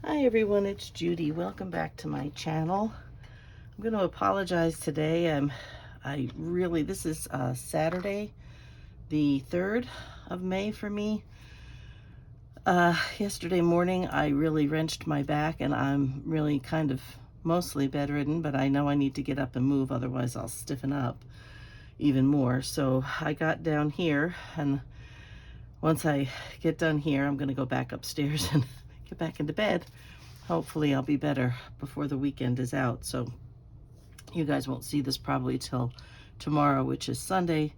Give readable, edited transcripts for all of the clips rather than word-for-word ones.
Hi everyone, it's Judy. Welcome back to my channel. I'm going to apologize today. This is Saturday, the 3rd of May for me. Yesterday morning I really wrenched my back and I'm really kind of mostly bedridden, but I know I need to get up and move, otherwise I'll stiffen up even more. So I got down here, and once I get done here, I'm going to go back upstairs and get back into bed. Hopefully I'll be better before the weekend is out, so you guys won't see this probably till tomorrow, which is Sunday.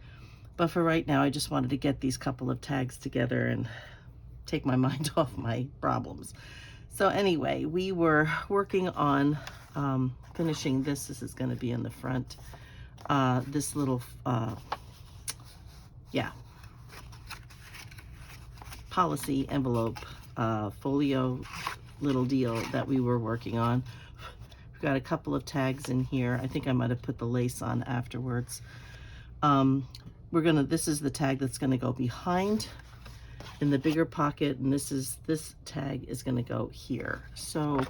But for right now, I just wanted to get these couple of tags together and take my mind off my problems. So anyway, we were working on finishing this. This is going to be in the front. This little, policy envelope folio little deal that we were working on. We've got a couple of tags in here. I think I might have put the lace on afterwards. This is the tag that's gonna go behind in the bigger pocket, and this tag is gonna go here. So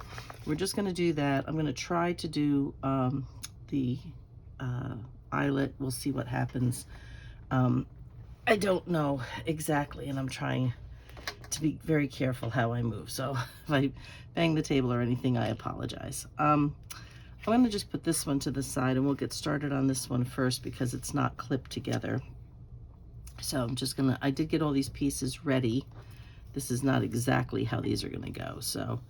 we're just gonna do that. I'm gonna try to do the eyelet. We'll see what happens. I don't know exactly, and I'm trying to be very careful how I move. So if I bang the table or anything, I apologize. I'm going to just put this one to the side, and we'll get started on this one first because it's not clipped together. So I'm just gonna, I did get all these pieces ready. This is not exactly how these are gonna go. So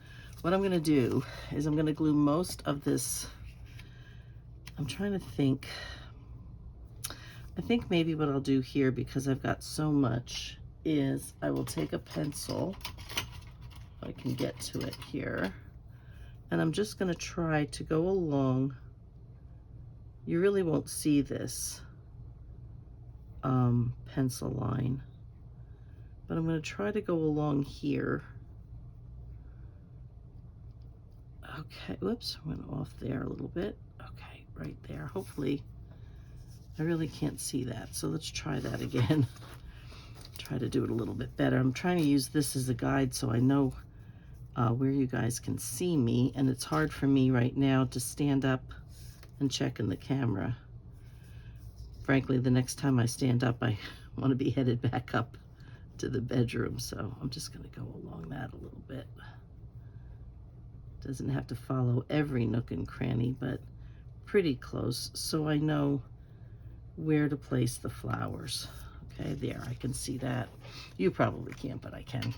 what I'm gonna do is I'm gonna glue most of this. I'm trying to think. I think maybe what I'll do here, because I've got so much, is I will take a pencil, if I can get to it here, and I'm just going to try to go along. You really won't see this pencil line, but I'm going to try to go along here. Okay, whoops, I went off there a little bit. Okay, right there. Hopefully, I really can't see that, so let's try that again. Try to do it a little bit better. I'm trying to use this as a guide so I know where you guys can see me, and it's hard for me right now to stand up and check in the camera. Frankly, the next time I stand up, I want to be headed back up to the bedroom, so I'm just going to go along that a little bit. Doesn't have to follow every nook and cranny, but pretty close, so I know where to place the flowers. Okay, there, I can see that. You probably can't, but I can.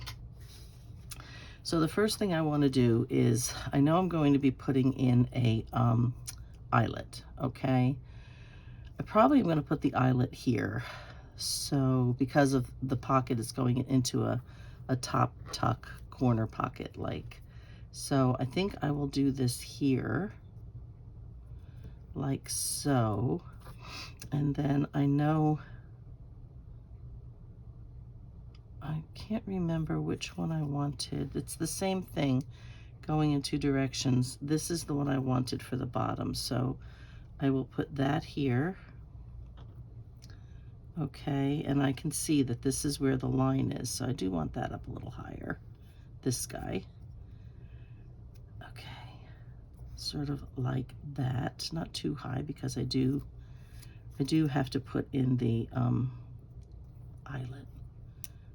So the first thing I want to do is, I know I'm going to be putting in a eyelet, okay? I probably am going to put the eyelet here. So because of the pocket, it's going into a top tuck corner pocket like. So I think I will do this here, like so. And then I know, I can't remember which one I wanted. It's the same thing going in two directions. This is the one I wanted for the bottom, so I will put that here. Okay, and I can see that this is where the line is, so I do want that up a little higher, this guy. Okay, sort of like that, not too high, because I do have to put in the eyelet.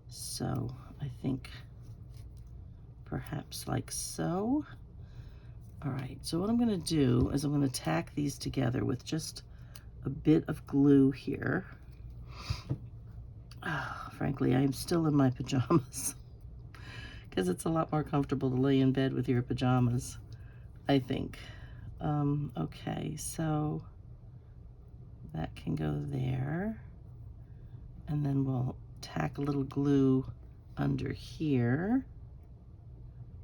So I think perhaps like so. All right, so what I'm going to do is I'm going to tack these together with just a bit of glue here. Frankly, I am still in my pajamas because it's a lot more comfortable to lay in bed with your pajamas, I think. Okay, so that can go there, and then we'll tack a little glue under here,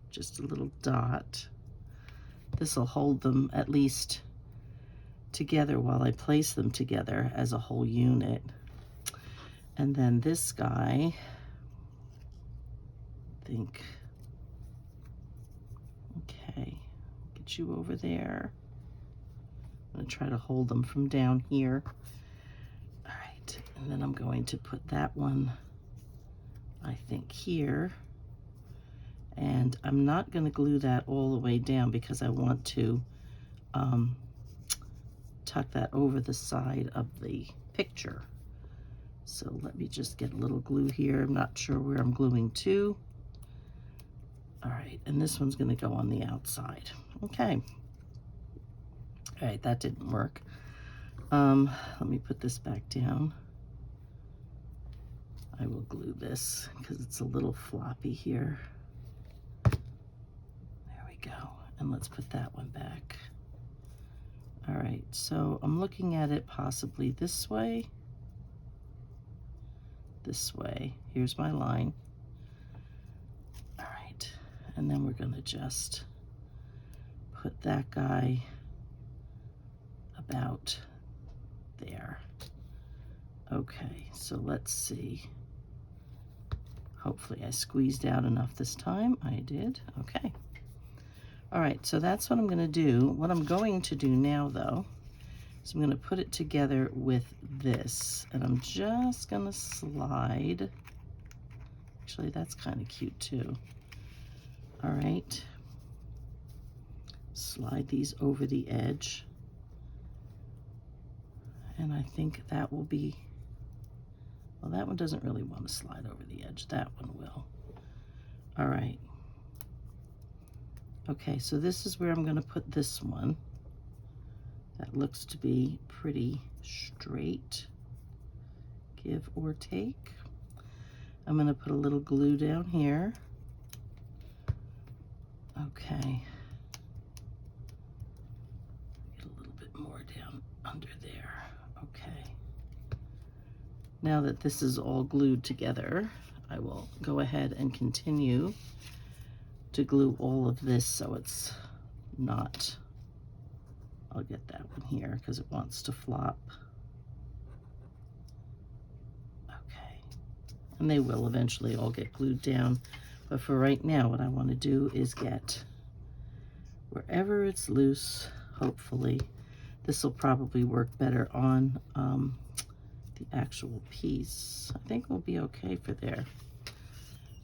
just a little dot. This will hold them at least together while I place them together as a whole unit. And then this guy, I think, okay, get you over there. I'm gonna try to hold them from down here. All right, and then I'm going to put that one, I think, here. And I'm not going to glue that all the way down because I want to tuck that over the side of the picture. So let me just get a little glue here. I'm not sure where I'm gluing to. All right, and this one's going to go on the outside. Okay. All right, that didn't work. Let me put this back down. I will glue this because it's a little floppy here. There we go. And let's put that one back. All right, so I'm looking at it possibly this way. This way. Here's my line. All right, and then we're going to just put that guy about there. Okay, so let's see. Hopefully I squeezed out enough this time. I did. Okay. All right, so that's what I'm going to do. What I'm going to do now, though, is I'm going to put it together with this, and I'm just going to slide. Actually, that's kind of cute too. All right. Slide these over the edge. And I think that will be, well, that one doesn't really want to slide over the edge. That one will. All right. Okay, so this is where I'm going to put this one. That looks to be pretty straight, give or take. I'm going to put a little glue down here. Okay. Get a little bit more down under there. Okay. Now that this is all glued together, I will go ahead and continue to glue all of this so it's not, I'll get that one here because it wants to flop. Okay, and they will eventually all get glued down, but for right now what I want to do is get wherever it's loose. Hopefully this will probably work better on the actual piece. I think we'll be okay for there.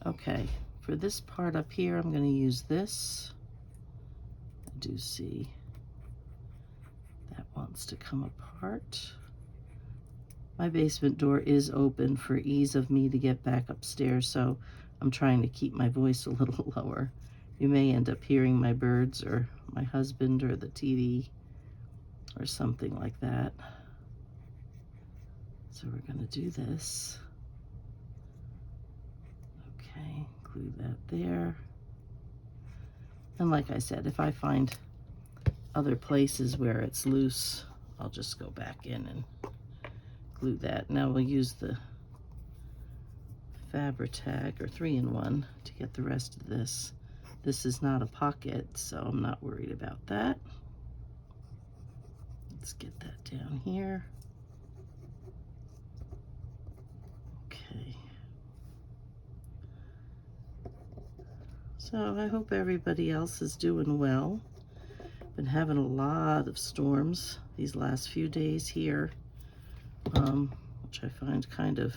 Okay. For this part up here, I'm going to use this. I do see that wants to come apart. My basement door is open for ease of me to get back upstairs, so I'm trying to keep my voice a little lower. You may end up hearing my birds or my husband or the TV or something like that. So we're going to do this. Okay. Glue that there. And like I said, if I find other places where it's loose, I'll just go back in and glue that. Now we'll use the Fabri-Tag or 3-in-1 to get the rest of this. This is not a pocket, so I'm not worried about that. Let's get that down here. Okay. So I hope everybody else is doing well. Been having a lot of storms these last few days here, which I find kind of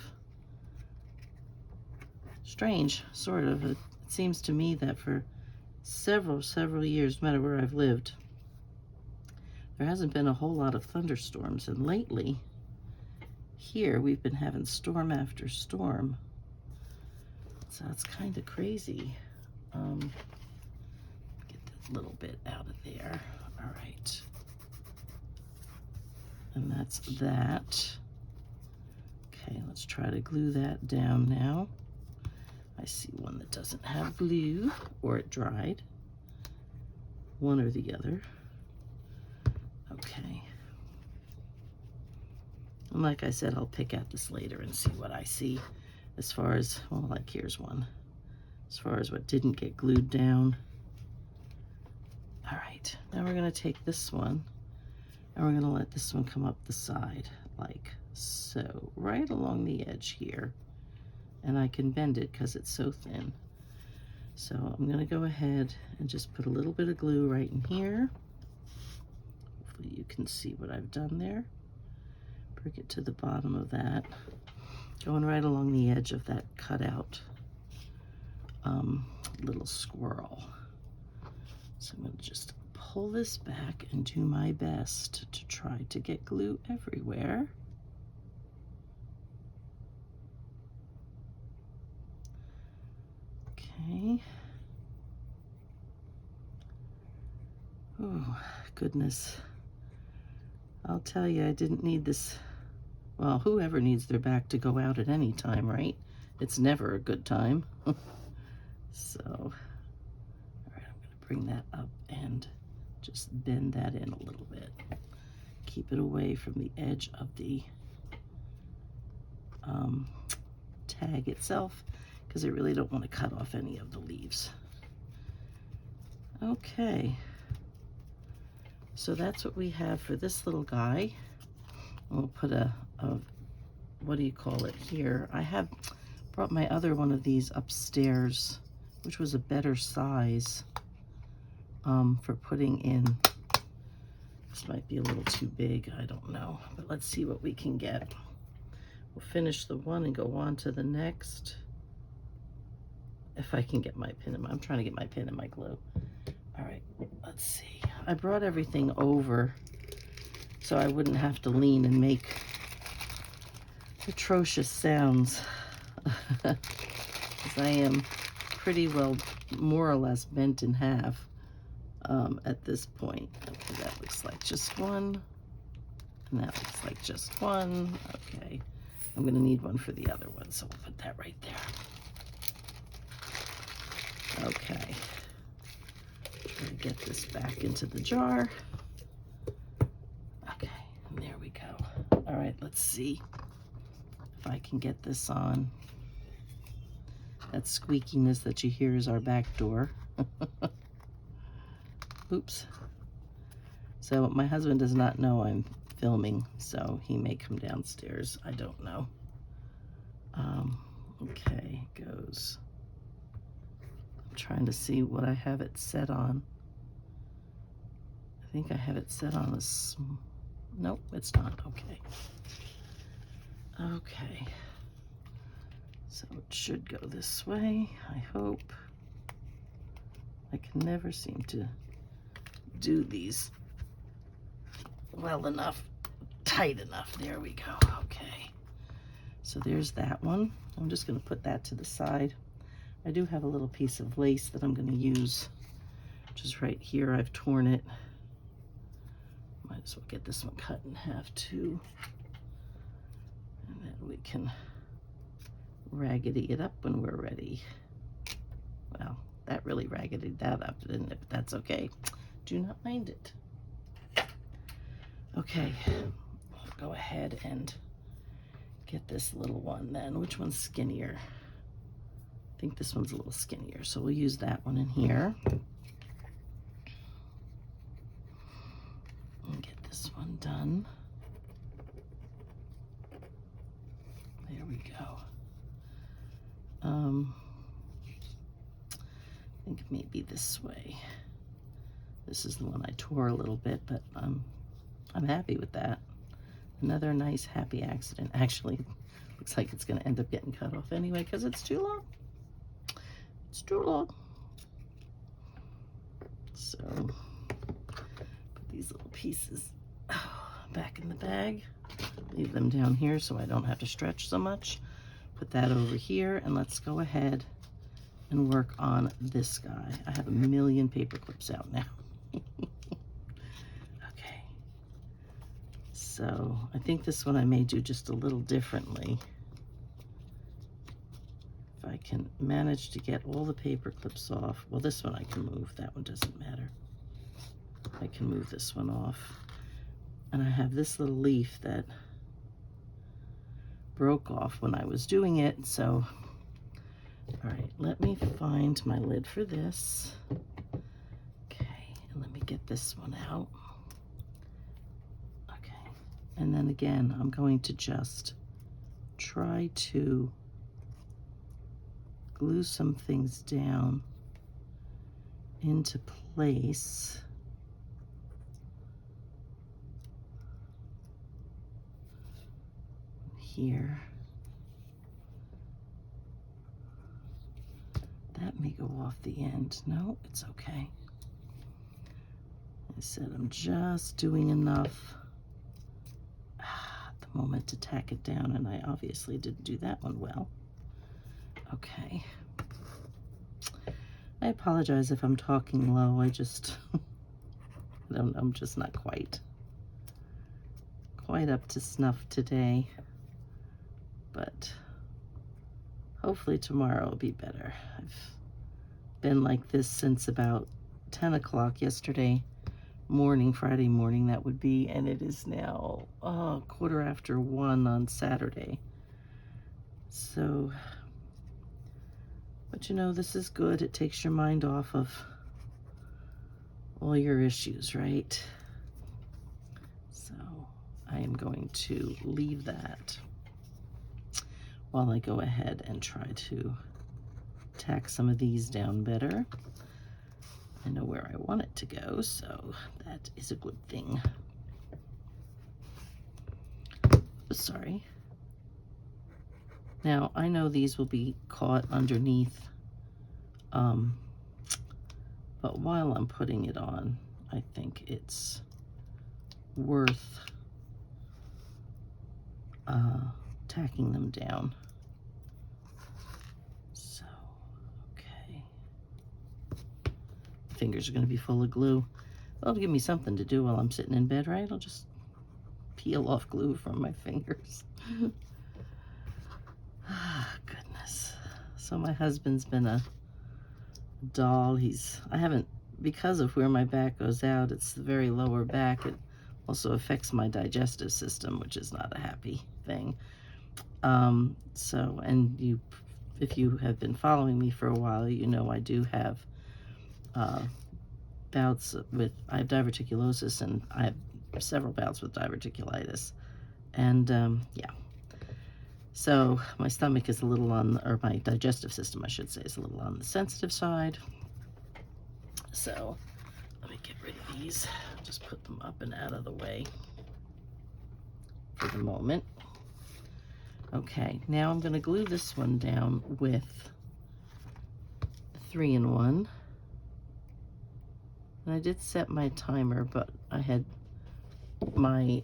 strange, sort of. It seems to me that for several years, no matter where I've lived, there hasn't been a whole lot of thunderstorms, and lately here we've been having storm after storm. So it's kind of crazy. Get that little bit out of there. All right. And that's that. Okay, let's try to glue that down now. I see one that doesn't have glue, or it dried. One or the other. Okay. And like I said, I'll pick at this later and see what I see as far as, well, like here's one. As far as what didn't get glued down. All right, now we're gonna take this one and we're gonna let this one come up the side like so, right along the edge here. And I can bend it because it's so thin. So I'm gonna go ahead and just put a little bit of glue right in here. Hopefully you can see what I've done there. Bring it to the bottom of that, going right along the edge of that cutout little squirrel. So I'm going to just pull this back and do my best to try to get glue everywhere. Okay. Oh, goodness. I'll tell you, I didn't need this. Well, whoever needs their back to go out at any time, right? It's never a good time. So, all right, I'm going to bring that up and just bend that in a little bit. Keep it away from the edge of the tag itself, because I really don't want to cut off any of the leaves. Okay, so that's what we have for this little guy. We'll put a what do you call it here? I have brought my other one of these upstairs, which was a better size for putting in. This might be a little too big, I don't know, but let's see what we can get. We'll finish the one and go on to the next. If I can get my pin in I'm trying to get my pin in my glue. All right, let's see. I brought everything over so I wouldn't have to lean and make atrocious sounds. Because I am pretty well more or less bent in half at this point. Okay, that looks like just one. And that looks like just one. Okay, I'm going to need one for the other one, so we'll put that right there. Okay, try to get this back into the jar. Okay, and there we go. All right, let's see if I can get this on. That squeakiness that you hear is our back door. Oops. So my husband does not know I'm filming, so he may come downstairs. I don't know. Okay, goes. I'm trying to see what I have it set on. I think I have it set on this. Nope, it's not. Okay. Okay. So it should go this way, I hope. I can never seem to do these well enough, tight enough. There we go. Okay. So there's that one. I'm just going to put that to the side. I do have a little piece of lace that I'm going to use, which is right here. I've torn it. Might as well get this one cut in half too. And then we can raggedy it up when we're ready. Well, that really raggedied that up, didn't it? But that's okay. Do not mind it. Okay, I'll go ahead and get this little one then. Which one's skinnier? I think this one's a little skinnier, so we'll use that one in here. And get this one done. There we go. I think maybe this way. This is the one I tore a little bit, but I'm happy with that. Another nice happy accident. Actually, looks like it's going to end up getting cut off anyway because it's too long. It's too long. So, put these little pieces back in the bag. Leave them down here so I don't have to stretch so much. Put that over here, and let's go ahead and work on this guy. I have a million paper clips out now. Okay. So I think this one I may do just a little differently. If I can manage to get all the paper clips off. Well, this one I can move. That one doesn't matter. I can move this one off. And I have this little leaf that broke off when I was doing it, so all right, let me find my lid for this. Okay, and let me get this one out. Okay, and then again, I'm going to just try to glue some things down into place. Here. let me go off the end. No, it's okay. I said I'm just doing enough at the moment to tack it down, and I obviously didn't do that one well. Okay. I apologize if I'm talking low. I just, I'm just not quite up to snuff today, but hopefully tomorrow will be better. I've been like this since about 10 o'clock yesterday morning, Friday morning that would be, and it is now 1:15 on Saturday. So, but you know, this is good. It takes your mind off of all your issues, right? So I am going to leave that while I go ahead and try to tack some of these down better. I know where I want it to go, so that is a good thing. Sorry. Now, I know these will be caught underneath, but while I'm putting it on, I think it's worth tacking them down. So, okay. Fingers are going to be full of glue. Well, it'll give me something to do while I'm sitting in bed, right? I'll just peel off glue from my fingers. Ah, goodness. So my husband's been a doll. I haven't, because of where my back goes out, it's the very lower back. It also affects my digestive system, which is not a happy thing. So, and if you have been following me for a while, you know I do have bouts with, I have diverticulosis, and I have several bouts with diverticulitis. And yeah. So my stomach is a little on, or my digestive system, I should say, is a little on the sensitive side. So let me get rid of these. Just put them up and out of the way for the moment. Okay, now I'm going to glue this one down with 3-in-1. And I did set my timer, but I had my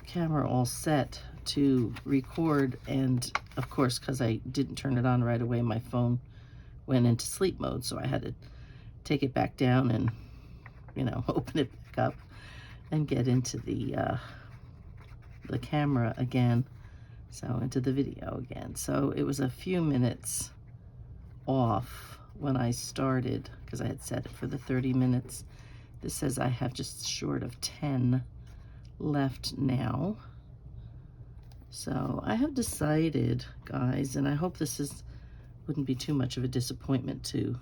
camera all set to record, and of course, because I didn't turn it on right away, my phone went into sleep mode, so I had to take it back down and, you know, open it back up and get into the camera again, so into the video again. So it was a few minutes off when I started, because I had set it for the 30 minutes. This says I have just short of 10 left now. So I have decided, guys, and I hope this wouldn't be too much of a disappointment to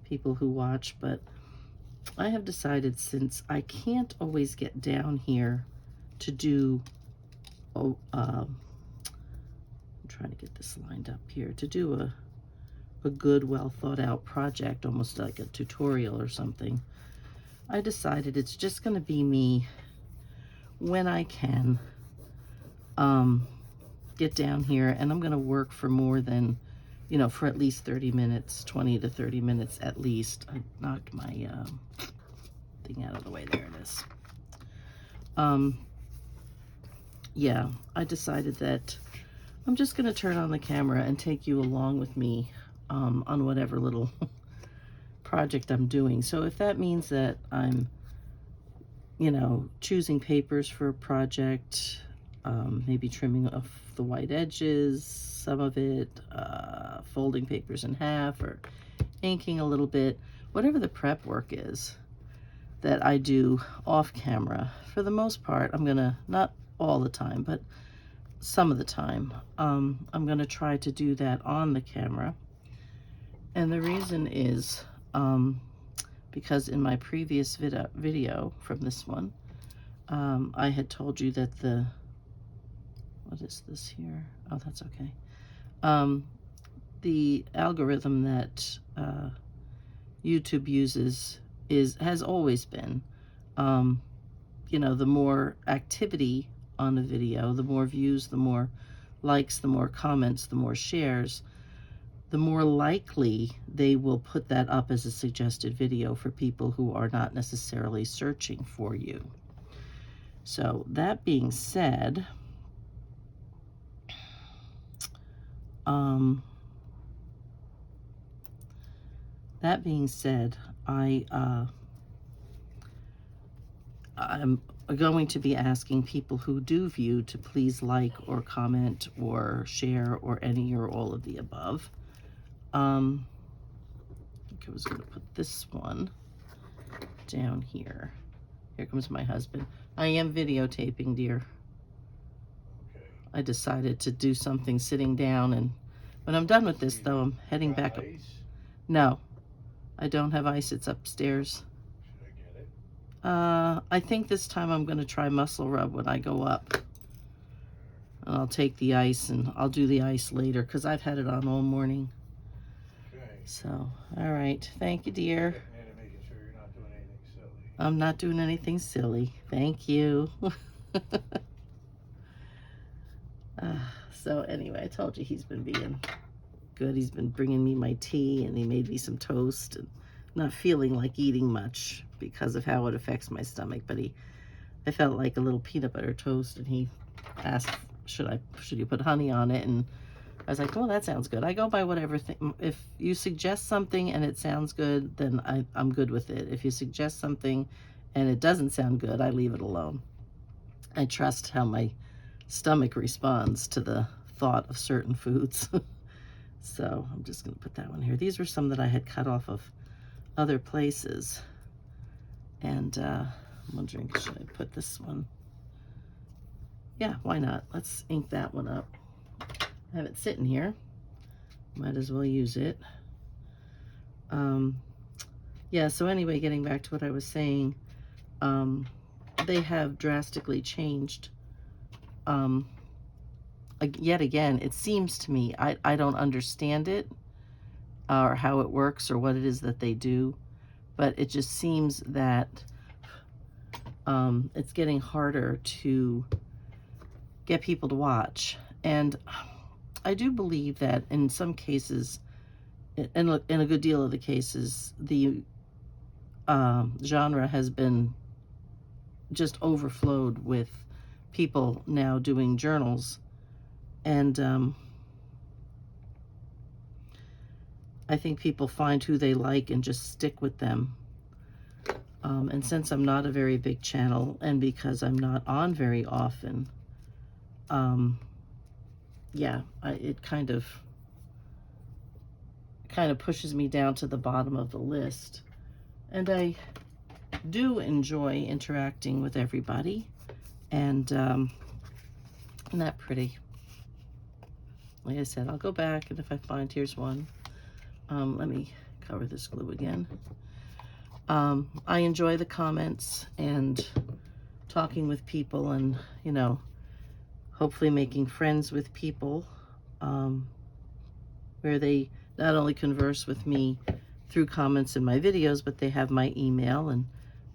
people who watch, but I have decided, since I can't always get down here to do, I'm trying to get this lined up here, to do a good, well thought out project, almost like a tutorial or something, I decided it's just going to be me, when I can, get down here, and I'm going to work for more than, you know, for at least 30 minutes, 20 to 30 minutes at least. I knocked my thing out of the way. There it is. Yeah, I decided that I'm just going to turn on the camera and take you along with me on whatever little project I'm doing. So if that means that I'm, you know, choosing papers for a project, maybe trimming off the white edges, some of it, folding papers in half, or inking a little bit, whatever the prep work is that I do off camera, for the most part, I'm gonna, not all the time, but some of the time, I'm gonna try to do that on the camera. And the reason is because in my previous video from this one, I had told you that what is this here? Oh, that's okay. The algorithm that YouTube uses has always been, you know, the more activity on a video, the more views, the more likes, the more comments, the more shares, the more likely they will put that up as a suggested video for people who are not necessarily searching for you. So that being said, I'm going to be asking people who do view to please like or comment or share or any or all of the above. I think I was going to put this one down here. Here comes my husband. I am videotaping, dear. Okay. I decided to do something sitting down, and when I'm done with this, though, I'm heading back up. Ice? No, I don't have ice. It's upstairs. Should I get it? I think this time I'm going to try muscle rub when I go up. And I'll take the ice, and I'll do the ice later because I've had it on all morning. Okay. So, all right. Thank you, dear. And making sure you're not doing anything silly. I'm not doing anything silly. Thank you. So anyway, I told you he's been being good. He's been bringing me my tea, and he made me some toast, and not feeling like eating much because of how it affects my stomach. But I felt like a little peanut butter toast, and he asked, should you put honey on it? And I was like, well, that sounds good. I go by whatever thing. If you suggest something and it sounds good, then I'm good with it. If you suggest something and it doesn't sound good, I leave it alone. I trust how my stomach responds to the thought of certain foods. So I'm just going to put that one here. These were some that I had cut off of other places. And I'm wondering, should I put this one? Yeah, why not? Let's ink that one up. I have it sitting here. Might as well use it. Yeah, so anyway, getting back to what I was saying, they have drastically changed. Yet again, it seems to me, I don't understand it or how it works or what it is that they do, but it just seems that it's getting harder to get people to watch. And I do believe that in some cases, in a good deal of the cases, the genre has been just overflowed with people now doing journals. And I think people find who they like and just stick with them. And since I'm not a very big channel, and because I'm not on very often, yeah, it kind of pushes me down to the bottom of the list. And I do enjoy interacting with everybody. And isn't that pretty? Like I said, I'll go back, and if I find, here's one. Let me cover this glue again. I enjoy the comments and talking with people, and, you know, hopefully making friends with people, where they not only converse with me through comments in my videos, but they have my email and,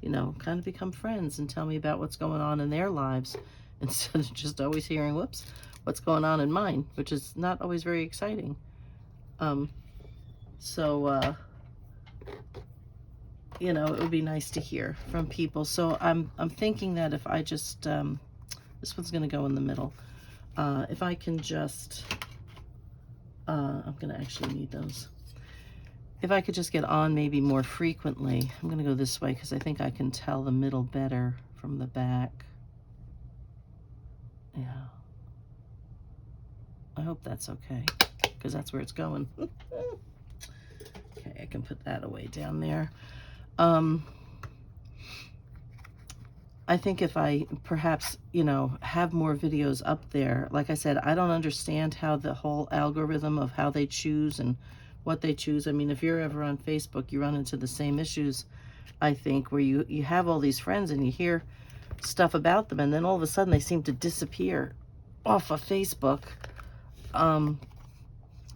you know, kind of become friends and tell me about what's going on in their lives instead of just always hearing, whoops, what's going on in mine, which is not always very exciting. You know, it would be nice to hear from people. So I'm thinking that if I just, this one's going to go in the middle. If I can just, I'm going to actually need those. If I could just get on maybe more frequently. I'm going to go this way because I think I can tell the middle better from the back. Yeah. I hope that's okay, because that's where it's going. Okay, I can put that away down there. I think if I perhaps, you know, have more videos up there, like I said, I don't understand how the whole algorithm of how they choose and what they choose. I mean, if you're ever on Facebook, you run into the same issues, I think, where you have all these friends and you hear stuff about them, and then all of a sudden they seem to disappear off of Facebook.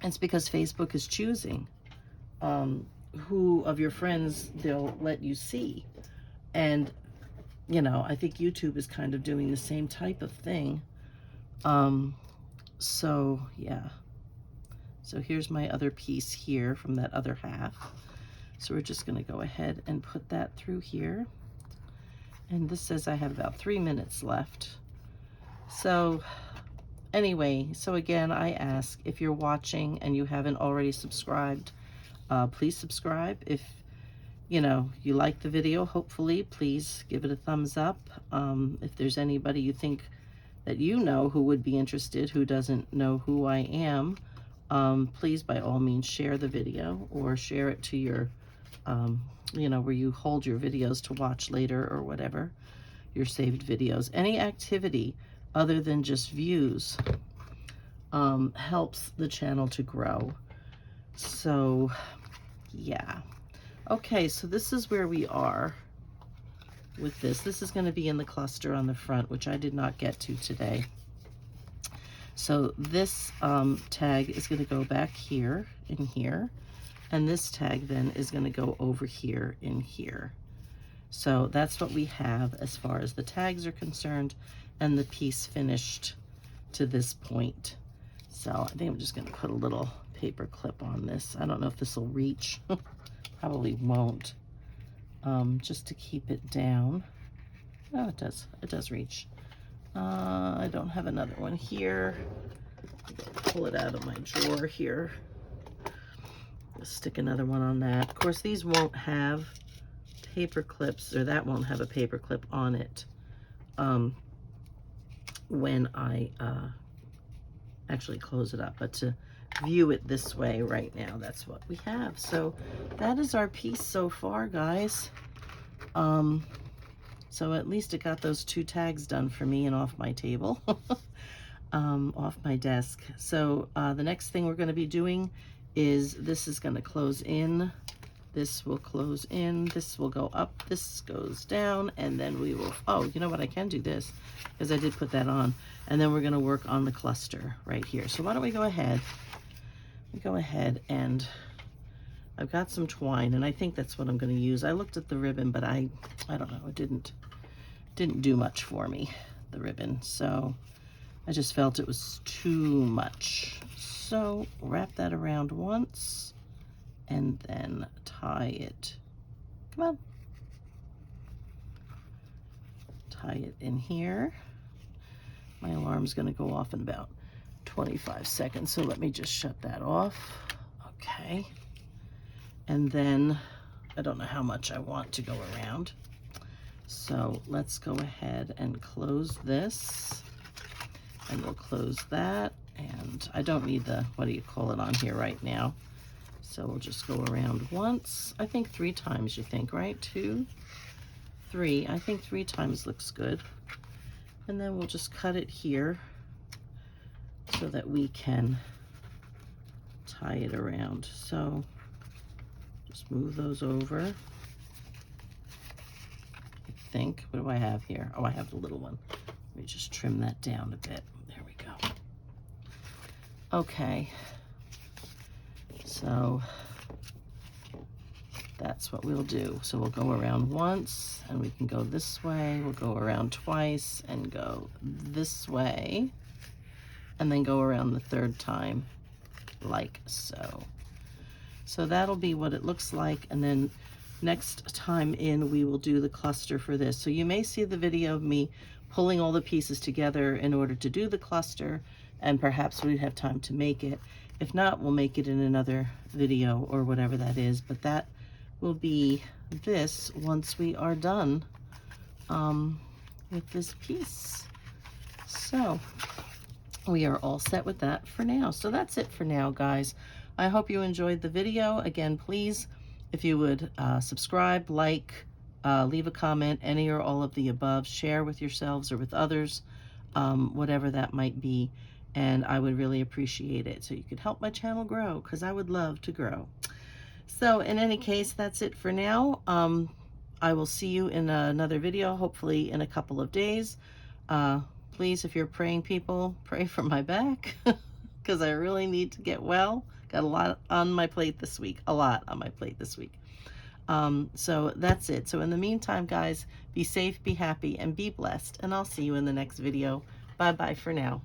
It's because Facebook is choosing who of your friends they'll let you see. And, you know, I think YouTube is kind of doing the same type of thing. So yeah, so here's my other piece here from that other half. So we're just going to go ahead and put that through here. And this says I have about 3 minutes left. So anyway, so again, I ask, if you're watching and you haven't already subscribed, please subscribe. If you know you like the video, hopefully, please give it a thumbs up. If there's anybody you think that you know who would be interested, who doesn't know who I am, please by all means share the video, or share it to your you know, where you hold your videos to watch later or whatever, your saved videos. Any activity other than just views helps the channel to grow. So yeah. Okay, so this is where we are with this. This is going to be in the cluster on the front, which I did not get to today. So this tag is going to go back here in here, and this tag then is going to go over here in here. So that's what we have as far as the tags are concerned, and the piece finished to this point. So I think I'm just going to put a little paper clip on this. I don't know if this will reach. Probably won't. Just to keep it down. Oh, it does. It does reach. I don't have another one here. Pull it out of my drawer here. Stick another one on that. Of course, these won't have paper clips, or that won't have a paper clip on it when I actually close it up. But to view it this way right now, that's what we have. So that is our piece so far, guys. So at least it got those 2 tags done for me and off my table, off my desk. So the next thing we're going to be doing is, this is going to close in, this will close in, this will go up, this goes down, and then we will, oh, you know what, I can do this because I did put that on, and then we're going to work on the cluster right here. So why don't we go ahead, and I've got some twine, and I think that's what I'm going to use. I looked at the ribbon, but I don't know, it didn't do much for me, the ribbon, so I just felt it was too much. So wrap that around once and then tie it. Come on. Tie it in here. My alarm's going to go off in about 25 seconds, so let me just shut that off. Okay. And then I don't know how much I want to go around. So let's go ahead and close this, and we'll close that. And I don't need the, what do you call it, on here right now. So we'll just go around once. I think 3 times, you think, right? 2, 3. I think 3 times looks good. And then we'll just cut it here so that we can tie it around. So just move those over. I think, what do I have here? Oh, I have the little one. Let me just trim that down a bit. There we go. Okay, so that's what we'll do. So we'll go around once, and we can go this way. We'll go around twice and go this way, and then go around the 3rd time like so. So that'll be what it looks like, and then next time in we will do the cluster for this. So you may see the video of me pulling all the pieces together in order to do the cluster, and perhaps we'd have time to make it. If not, we'll make it in another video or whatever that is, but that will be this once we are done with this piece. So we are all set with that for now. So that's it for now, guys. I hope you enjoyed the video. Again, please, if you would subscribe, like, leave a comment, any or all of the above, share with yourselves or with others, whatever that might be, and I would really appreciate it, so you could help my channel grow, because I would love to grow. So in any case, that's it for now. I will see you in another video, hopefully in a couple of days. Please, if you're praying people, pray for my back, because I really need to get well. Got a lot on my plate this week, so that's it. So in the meantime, guys, be safe, be happy, and be blessed, and I'll see you in the next video. Bye-bye for now.